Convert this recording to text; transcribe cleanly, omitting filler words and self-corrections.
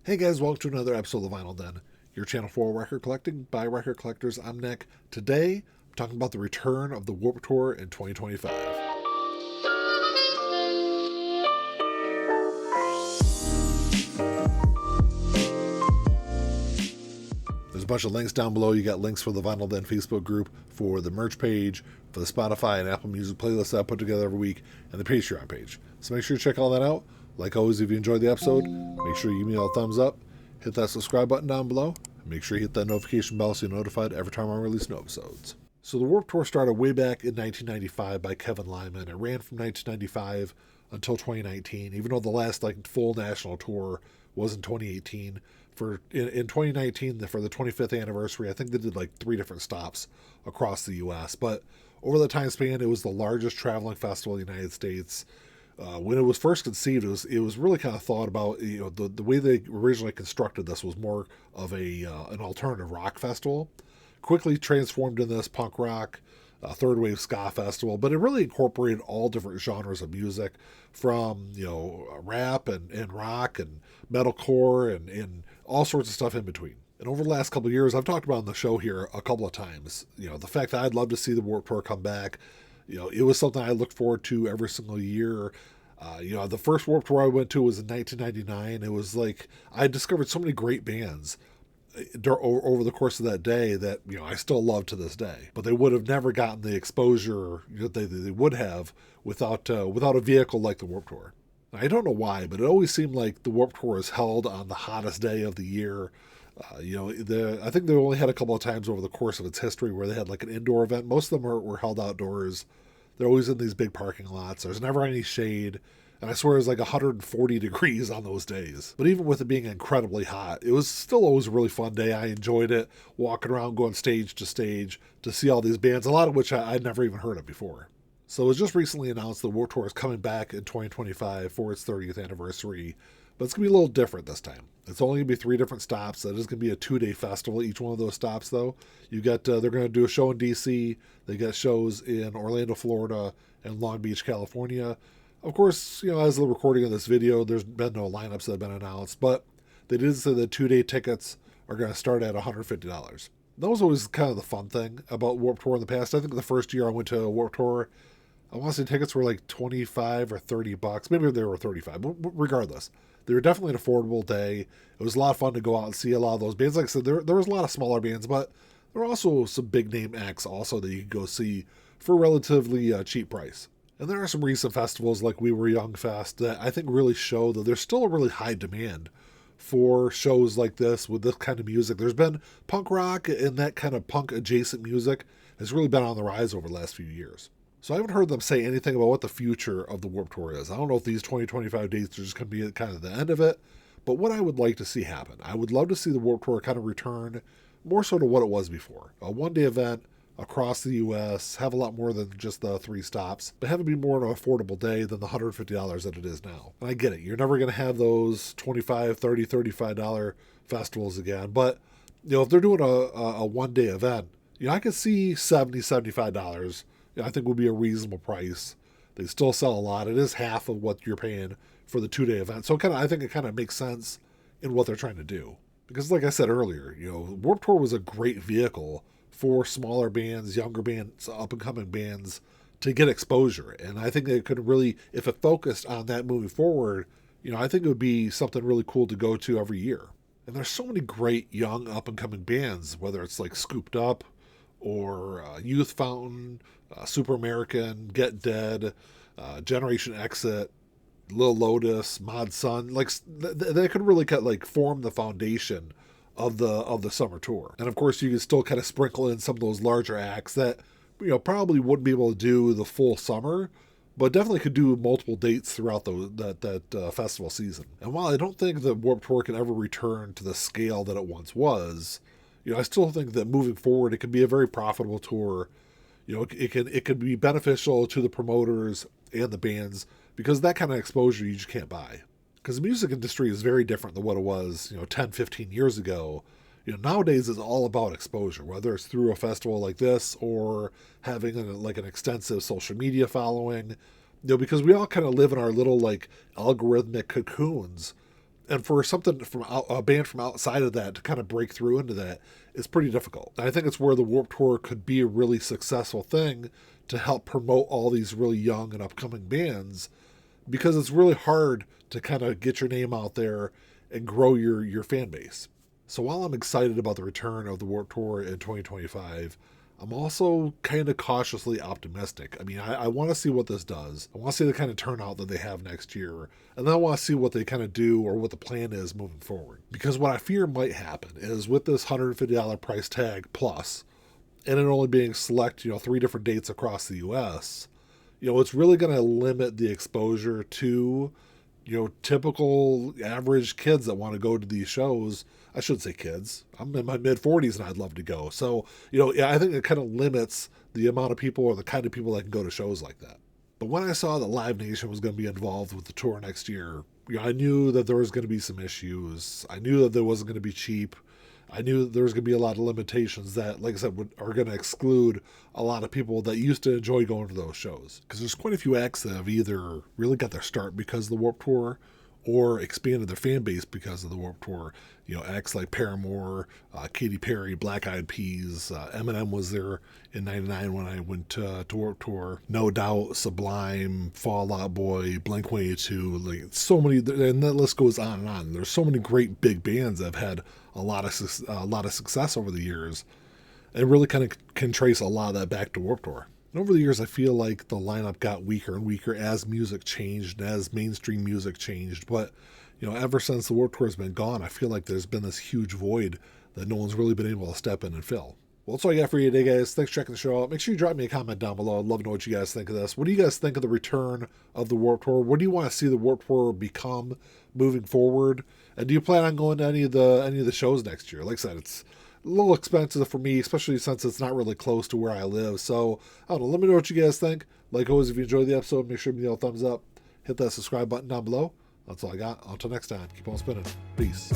Hey guys, welcome to another episode of the Vinyl Den, your channel for record collecting by record collectors. I'm Nick. Today, I'm talking about the return of the Warped Tour in 2025. There's a bunch of links down below. You got links for the Vinyl Den Facebook group, for the merch page, for the Spotify and Apple Music playlist that I put together every week, and the Patreon page. So make sure you check all that out. Like always, if you enjoyed the episode, make sure you give me a thumbs up, hit that subscribe button down below, and make sure you hit that notification bell so you're notified every time I release new episodes. So the Warped Tour started way back in 1995 by Kevin Lyman. It ran from 1995 until 2019, even though the last full national tour was in 2018. In 2019, for the 25th anniversary, I think they did 3 different stops across the U.S. But over the time span, it was the largest traveling festival in the United States. When it was first conceived, it was really kind of thought about. The way they originally constructed this was more of an alternative rock festival. Quickly transformed in this punk rock, third wave ska festival, but it really incorporated all different genres of music, from rap and rock and metalcore and all sorts of stuff in between. And over the last couple of years, I've talked about on the show here a couple of times, the fact that I'd love to see the Warped Tour come back. It was something I looked forward to every single year. The first Warped Tour I went to was in 1999. It was I discovered so many great bands over the course of that day that I still love to this day. But they would have never gotten the exposure that they would have without a vehicle like the Warped Tour. I don't know why, but it always seemed like the Warped Tour is held on the hottest day of the year. I think they only had a couple of times over the course of its history where they had an indoor event. Most of them were held outdoors. They're always in these big parking lots. There's never any shade. And I swear it was 140 degrees on those days. But even with it being incredibly hot, it was still always a really fun day. I enjoyed it, walking around, going stage to see all these bands, a lot of which I'd never even heard of before. So it was just recently announced the Warped Tour is coming back in 2025 for its 30th anniversary. But it's going to be a little different this time. It's only going to be 3 different stops. It is going to be a 2-day festival, each one of those stops, though. You got they're going to do a show in D.C., they got shows in Orlando, Florida, and Long Beach, California. Of course, as the recording of this video, there's been no lineups that have been announced, but they did say the 2-day tickets are going to start at $150. That was always kind of the fun thing about Warped Tour in the past. I think the first year I went to a Warped Tour, I want to say tickets were $25 or $30. Maybe they were $35, but regardless, they were definitely an affordable day. It was a lot of fun to go out and see a lot of those bands. Like I said, there was a lot of smaller bands, but there were also some big name acts also that you could go see for a relatively cheap price. And there are some recent festivals like We Were Young Fest that I think really show that there's still a really high demand for shows like this with this kind of music. There's been punk rock and that kind of punk adjacent music has really been on the rise over the last few years. So I haven't heard them say anything about what the future of the Warped Tour is. I don't know if these 2025 dates are just going to be kind of the end of it, but what I would like to see happen, I would love to see the Warped Tour kind of return more so to what it was before. A one-day event across the U.S., have a lot more than just the 3 stops, but have it be more of an affordable day than the $150 that it is now. And I get it. You're never going to have those $25, $30, $35 festivals again, but if they're doing a one-day event, I could see $70, $75. I think would be a reasonable price. They still sell a lot. It is half of what you're paying for the 2-day event. So I think it kind of makes sense in what they're trying to do. Because like I said earlier, Warped Tour was a great vehicle for smaller bands, younger bands, up-and-coming bands to get exposure. And I think it could really, if it focused on that moving forward, I think it would be something really cool to go to every year. And there's so many great young up-and-coming bands, whether it's Scooped Up or Youth Fountain, Super American, Get Dead, Generation Exit, Lil Lotus, Mod Sun. They could really form the foundation of the summer tour. And of course, you can still kind of sprinkle in some of those larger acts that probably wouldn't be able to do the full summer, but definitely could do multiple dates throughout that festival season. And while I don't think the Warped Tour can ever return to the scale that it once was, I still think that moving forward, it can be a very profitable tour. It can be beneficial to the promoters and the bands because that kind of exposure you just can't buy. Because the music industry is very different than what it was, 10, 15 years ago. Nowadays it's all about exposure, whether it's through a festival like this or having an extensive social media following. Because we all kind of live in our little algorithmic cocoons And for something from a band from outside of that to kind of break through into that is pretty difficult. And I think it's where the Warped Tour could be a really successful thing to help promote all these really young and upcoming bands, because it's really hard to kind of get your name out there and grow your fan base. So while I'm excited about the return of the Warped Tour in 2025, I'm also kind of cautiously optimistic. I mean, I want to see what this does. I want to see the kind of turnout that they have next year. And then I want to see what they kind of do or what the plan is moving forward. Because what I fear might happen is with this $150 price tag plus, and it only being select, 3 different dates across the U.S., it's really going to limit the exposure to, typical average kids that want to go to these shows. I shouldn't say kids. I'm in my mid-40s and I'd love to go. So, I think it kind of limits the amount of people or the kind of people that can go to shows like that. But when I saw that Live Nation was going to be involved with the tour next year, I knew that there was going to be some issues. I knew that there wasn't going to be cheap. I knew that there was going to be a lot of limitations that, like I said, are going to exclude a lot of people that used to enjoy going to those shows. Because there's quite a few acts that have either really got their start because of the Warped Tour or expanded their fan base because of the Warped Tour. Acts like Paramore, Katy Perry, Black Eyed Peas, Eminem was there in '99 when I went to Warped Tour. No Doubt, Sublime, Fall Out Boy, Blink-182, like so many, and that list goes on and on. There's so many great big bands that have had a lot of success over the years, and really kind of can trace a lot of that back to Warped Tour. And over the years, I feel like the lineup got weaker and weaker as music changed, as mainstream music changed. But, ever since the Warped Tour has been gone, I feel like there's been this huge void that no one's really been able to step in and fill. Well, that's all I got for you today, guys. Thanks for checking the show out. Make sure you drop me a comment down below. I'd love to know what you guys think of this. What do you guys think of the return of the Warped Tour? What do you want to see the Warped Tour become moving forward? And do you plan on going to any of the shows next year? Like I said, it's a little expensive for me, especially since it's not really close to where I live. So, I don't know. Let me know what you guys think. Like always, if you enjoyed the episode, make sure to give me a thumbs up. Hit that subscribe button down below. That's all I got. Until next time, keep on spinning. Peace.